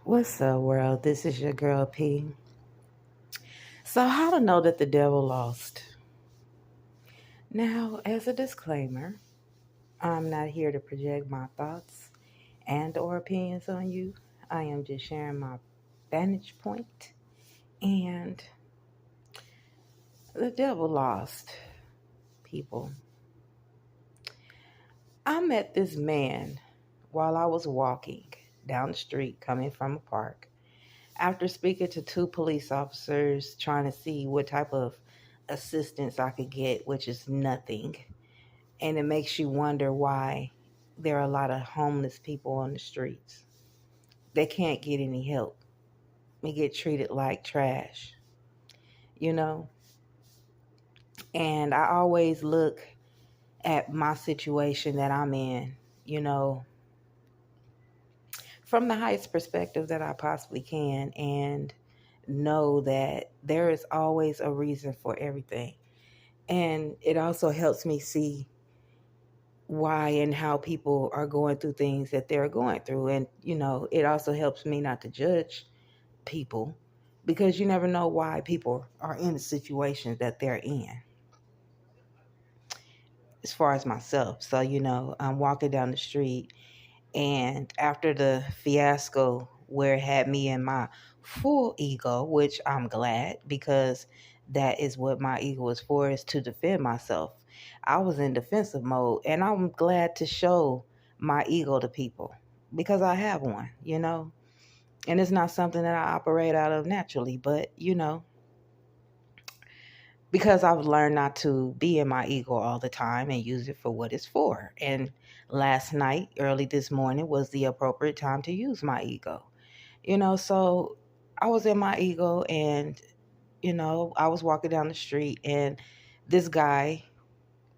What's up, world? This is your girl P. So, how to know that the devil lost? Now, as a disclaimer, I'm not here to project my thoughts and/or opinions on you. I am just sharing my vantage point, and the devil lost. People, I met this man while I was walking down the street coming from a park. After speaking to two police officers, trying to see what type of assistance I could get, which is nothing. And it makes you wonder why there are a lot of homeless people on the streets. They can't get any help. They get treated like trash, you know? And I always look at my situation that I'm in, you know, from the highest perspective that I possibly can, and know that there is always a reason for everything. And it also helps me see why and how people are going through things that they're going through. And, it also helps me not to judge people because you never know why people are in the situations that they're in, as far as myself. So, I'm walking down the street, and after the fiasco where it had me in my full ego, which I'm glad because that is what my ego is for, is to defend myself. I was in defensive mode, and I'm glad to show my ego to people because I have one. And it's not something that I operate out of naturally, but because I've learned not to be in my ego all the time and use it for what it's for. And last night, early this morning, was the appropriate time to use my ego. So I was in my ego, and I was walking down the street, and this guy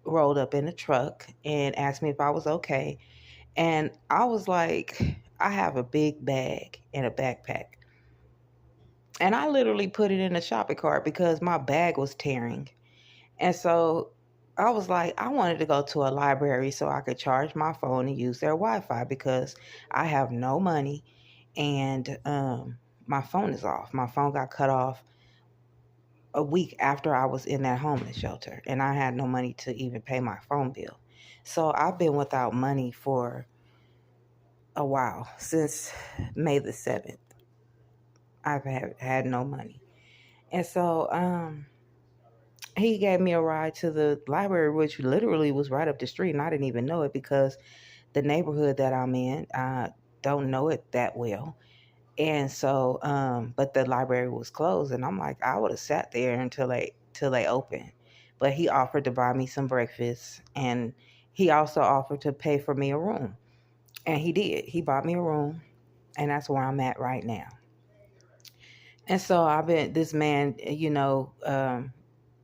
rolled up in a truck and asked me if I was okay. And I was like, I have a big bag and a backpack. And I literally put it in a shopping cart because my bag was tearing. And so I was like, I wanted to go to a library so I could charge my phone and use their Wi Fi because I have no money, and my phone is off. My phone got cut off a week after I was in that homeless shelter, and I had no money to even pay my phone bill. So I've been without money for a while, since May the 7th. I've had no money. And so he gave me a ride to the library, which literally was right up the street, and I didn't even know it because the neighborhood that I'm in, I don't know it that well. And so, but the library was closed, and I'm like, I would have sat there until they opened. But he offered to buy me some breakfast, and he also offered to pay for me a room, and he did. He bought me a room, and that's where I'm at right now. And so I've been this man,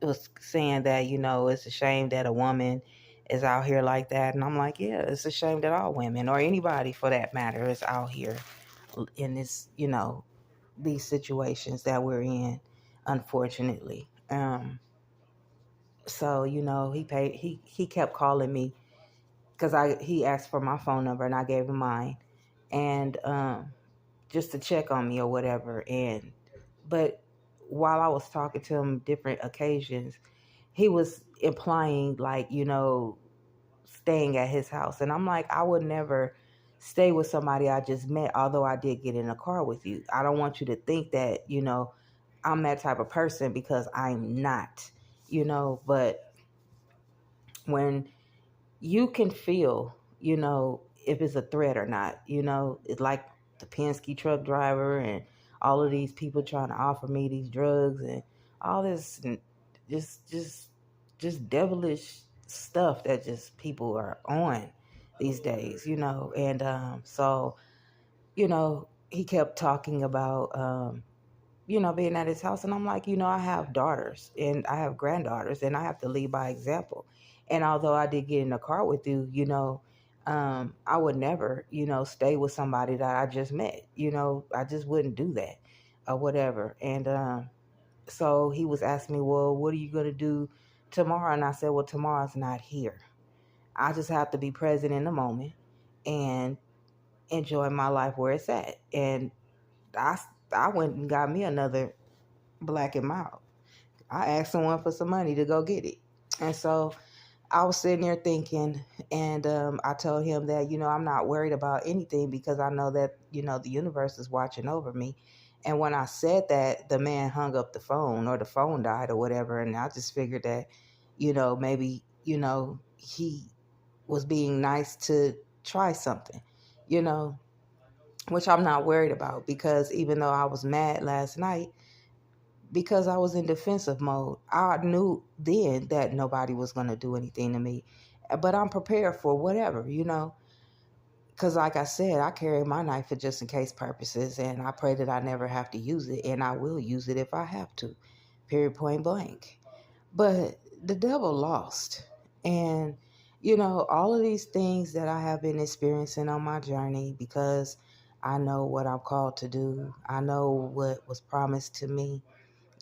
was saying that it's a shame that a woman is out here like that, and I'm like, yeah, it's a shame that all women, or anybody for that matter, is out here in this, these situations that we're in, unfortunately. So he kept calling me because he asked for my phone number and I gave him mine, and just to check on me or whatever. And but while I was talking to him different occasions, he was implying like, staying at his house. And I'm like, I would never stay with somebody I just met, although I did get in a car with you. I don't want you to think that, I'm that type of person because I'm not, but when you can feel, if it's a threat or not, it's like the Penske truck driver and all of these people trying to offer me these drugs and all this, and just just just devilish stuff that just people are on these days, and so he kept talking about being at his house. And I'm like, I have daughters and I have granddaughters and I have to lead by example. And although I did get in a car with you, I would never, stay with somebody that I just met. I just wouldn't do that or whatever. And so he was asking me, well, what are you going to do tomorrow? And I said, well, tomorrow's not here. I just have to be present in the moment and enjoy my life where it's at. And I, I went and got me another Black and Mild. I asked someone for some money to go get it. And so I was sitting there thinking, and I told him that, I'm not worried about anything because I know that, the universe is watching over me. And when I said that, the man hung up the phone, or the phone died or whatever. And I just figured that, maybe, he was being nice to try something, you know, which I'm not worried about, because even though I was mad last night, because I was in defensive mode, I knew then that nobody was going to do anything to me. But I'm prepared for whatever, because like I said, I carry my knife for just in case purposes, and I pray that I never have to use it, and I will use it if I have to, period, point blank. But the devil lost. And, all of these things that I have been experiencing on my journey, because I know what I'm called to do, I know what was promised to me,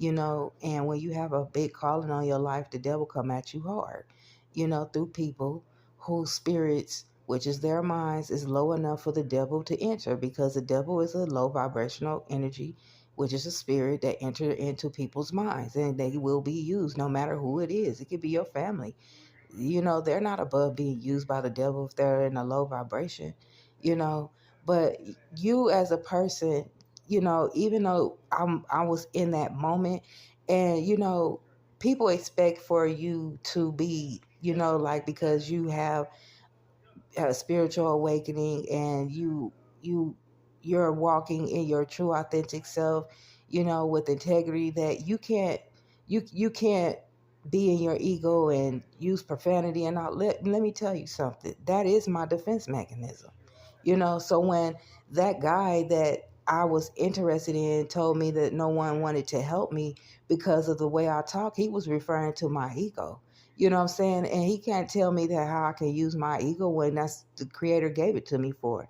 and when you have a big calling on your life, the devil come at you hard, through people whose spirits, which is their minds, is low enough for the devil to enter, because the devil is a low vibrational energy, which is a spirit that enter into people's minds, and they will be used no matter who it is. It could be your family. They're not above being used by the devil if they're in a low vibration, you know. But you as a person, even though I was in that moment, and people expect for you to be, like, because you have a spiritual awakening, and you're walking in your true authentic self, with integrity, that you can't be in your ego and use profanity and all. Let me tell you something, that is my defense mechanism. So when that guy that I was interested in told me that no one wanted to help me because of the way I talk, he was referring to my ego. You know what I'm saying? And he can't tell me that how I can use my ego when that's the creator gave it to me for.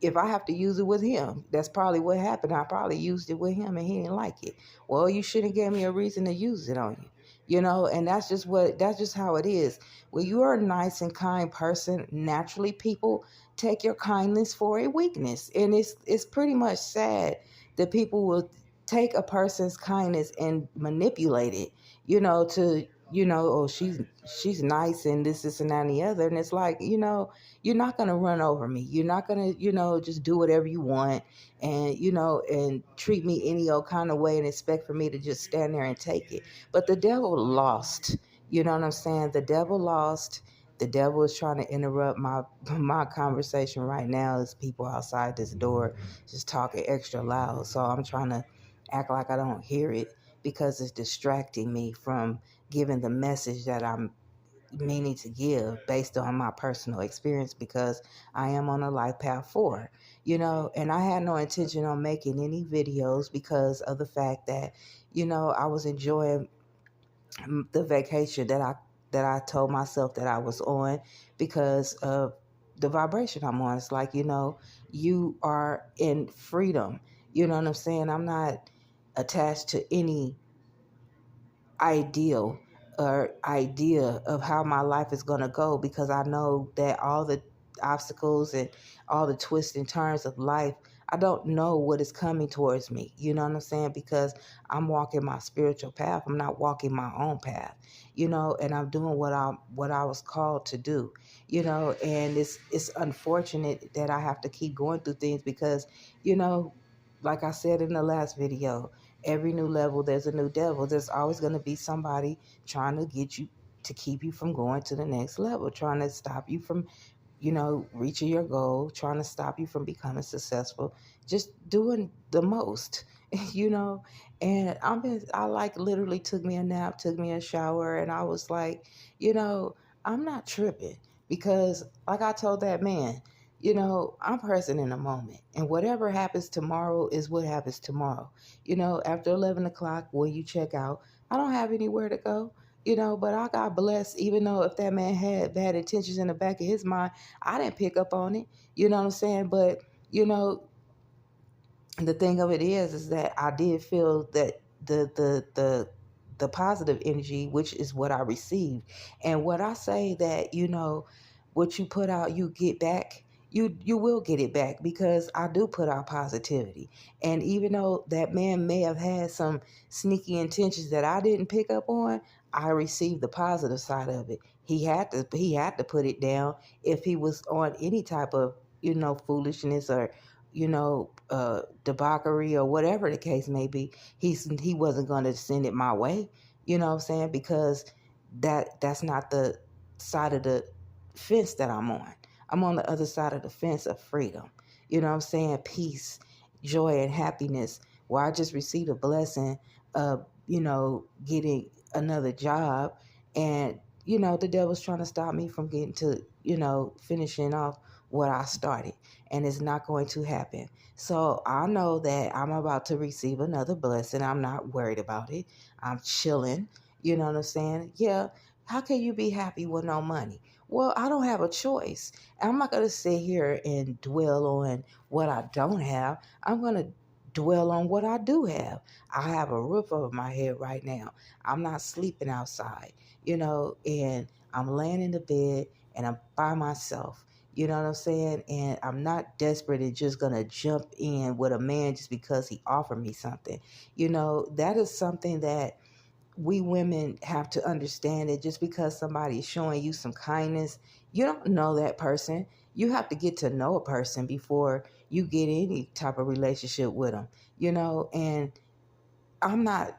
If I have to use it with him, that's probably what happened. I probably used it with him and he didn't like it. Well, you shouldn't give me a reason to use it on you. And that's just how it is. When you are a nice and kind person, naturally people take your kindness for a weakness. And it's pretty much sad that people will take a person's kindness and manipulate it, to oh, she's nice and this and that and the other. And it's like, you're not going to run over me. You're not going to, just do whatever you want, and, and treat me any old kind of way and expect for me to just stand there and take it. But the devil lost. You know what I'm saying? The devil lost. The devil is trying to interrupt my conversation right now. As people outside this door just talking extra loud. So I'm trying to act like I don't hear it, because it's distracting me from giving the message that I'm meaning to give based on my personal experience, because I am on a life path forward, and I had no intention on making any videos because of the fact that, I was enjoying the vacation that I told myself that I was on, because of the vibration I'm on. It's like, you are in freedom. You know what I'm saying? I'm not attached to any ideal or idea of how my life is going to go, because I know that all the obstacles and all the twists and turns of life, I don't know what is coming towards me. You know what I'm saying? Because I'm walking my spiritual path. I'm not walking my own path, and I'm doing what I was called to do, and it's unfortunate that I have to keep going through things, because, like I said in the last video, every new level, there's a new devil. There's always going to be somebody trying to get you, to keep you from going to the next level, trying to stop you from, reaching your goal, trying to stop you from becoming successful, just doing the most, you know. And I like literally took me a nap, took me a shower, and I was like, I'm not tripping, because like I told that man, I'm present in the moment, and whatever happens tomorrow is what happens tomorrow. After 11 o'clock, when you check out, I don't have anywhere to go, but I got blessed, even though if that man had bad intentions in the back of his mind, I didn't pick up on it. You know what I'm saying? But, you know, the thing of it is that I did feel that the positive energy, which is what I received. And what I say that, what you put out, you get back. you will get it back, because I do put out positivity. And even though that man may have had some sneaky intentions that I didn't pick up on, I received the positive side of it. He had to put it down if he was on any type of, foolishness, or debauchery, or whatever the case may be. He wasn't going to send it my way. You know what I'm saying? Because that's not the side of the fence that I'm on. I'm on the other side of the fence of freedom. You know what I'm saying? Peace, joy, and happiness. Where I just received a blessing of, getting another job. And, the devil's trying to stop me from getting to, finishing off what I started. And it's not going to happen. So I know that I'm about to receive another blessing. I'm not worried about it. I'm chilling. You know what I'm saying? Yeah. How can you be happy with no money? Well, I don't have a choice. I'm not going to sit here and dwell on what I don't have. I'm going to dwell on what I do have. I have a roof over my head right now. I'm not sleeping outside, and I'm laying in the bed and I'm by myself. You know what I'm saying? And I'm not desperate and just going to jump in with a man just because he offered me something. That is something that we women have to understand, that just because somebody is showing you some kindness, you don't know that person. You have to get to know a person before you get any type of relationship with them, and I'm not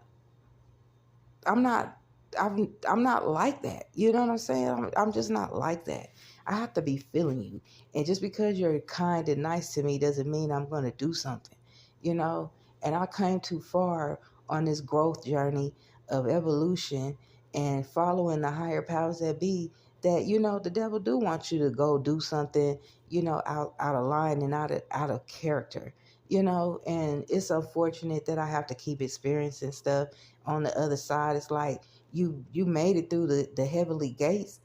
I'm not I'm not like that. You know what I'm saying? I'm just not like that. I have to be feeling you. And just because you're kind and nice to me doesn't mean I'm going to do something. You know, and I came too far on this growth journey of evolution and following the higher powers that be, that the devil do want you to go do something, out of line and out of character. And it's unfortunate that I have to keep experiencing stuff on the other side. It's like you made it through the heavenly gates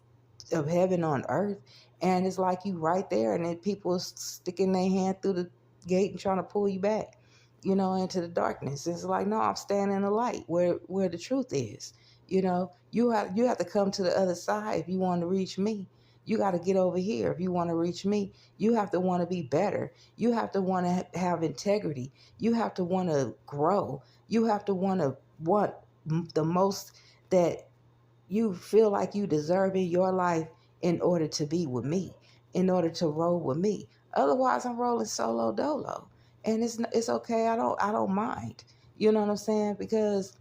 of heaven on earth, and it's like you right there, and then people sticking their hand through the gate and trying to pull you back, into the darkness. It's like, no, I'm standing in the light where the truth is. You have to come to the other side if you want to reach me. You got to get over here if you want to reach me. You have to want to be better. You have to want to have integrity. You have to want to grow. You have to want the most that you feel like you deserve in your life, in order to be with me, in order to roll with me. Otherwise, I'm rolling solo dolo, and it's okay. I don't mind. You know what I'm saying? Because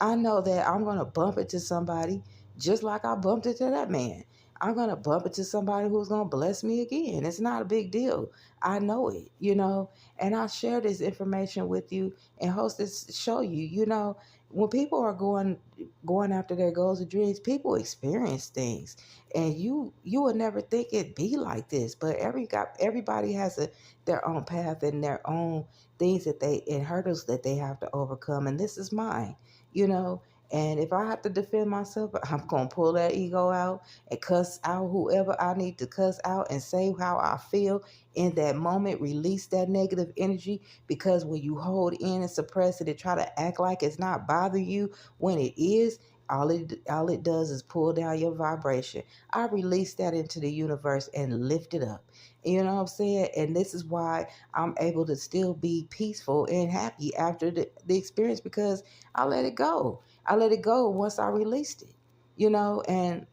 I know that I'm going to bump into somebody just like I bumped into that man. I'm going to bump into somebody who's going to bless me again. It's not a big deal. I know it, and I'll share this information with you and host this show you, when people are going after their goals and dreams, people experience things, and you would never think it'd be like this. But everybody has their own path and their own things and hurdles that they have to overcome, and this is mine you know. And if I have to defend myself, I'm going to pull that ego out and cuss out whoever I need to cuss out and say how I feel in that moment, release that negative energy. Because when you hold in and suppress it and try to act like it's not bothering you when it is, all it does is pull down your vibration. I release that into the universe and lift it up. You know what I'm saying? And this is why I'm able to still be peaceful and happy after the experience, because I let it go. I let it go once I released it, and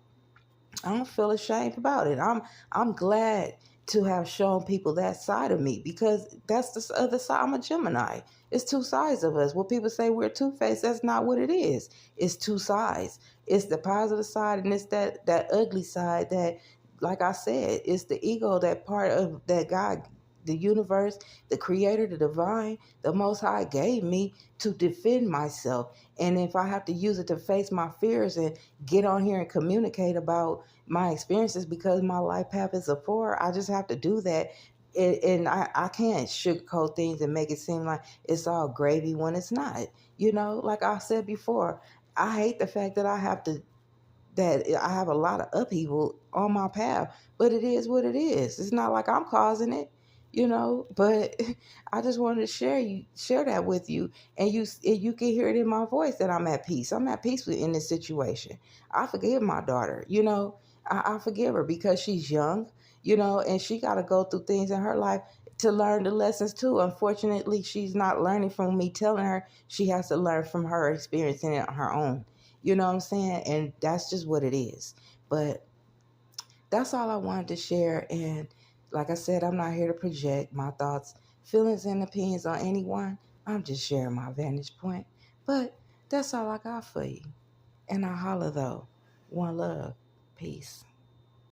I don't feel ashamed about it. I'm glad to have shown people that side of me, because that's the other side. I'm a Gemini. It's two sides of us. What people say we're two-faced, that's not what it is. It's two sides. It's the positive side, and it's that ugly side that, like I said, it's the ego, that part of that God, the universe, the creator, the divine, the most high gave me to defend myself. And if I have to use it to face my fears and get on here and communicate about my experiences, because my life path is a four, I just have to do that. And I can't sugarcoat things and make it seem like it's all gravy when it's not. Like I said before, I hate the fact that I have a lot of upheaval on my path, but it is what it is. It's not like I'm causing it, But I just wanted to share that with you, and you can hear it in my voice that I'm at peace. I'm at peace in this situation. I forgive my daughter, I forgive her because she's young. and she got to go through things in her life to learn the lessons too. Unfortunately, she's not learning from me telling her. She has to learn from her experiencing it on her own. You know what I'm saying? And that's just what it is. But that's all I wanted to share. And like I said, I'm not here to project my thoughts, feelings, and opinions on anyone. I'm just sharing my vantage point. But that's all I got for you. And I holla though. One love. Peace.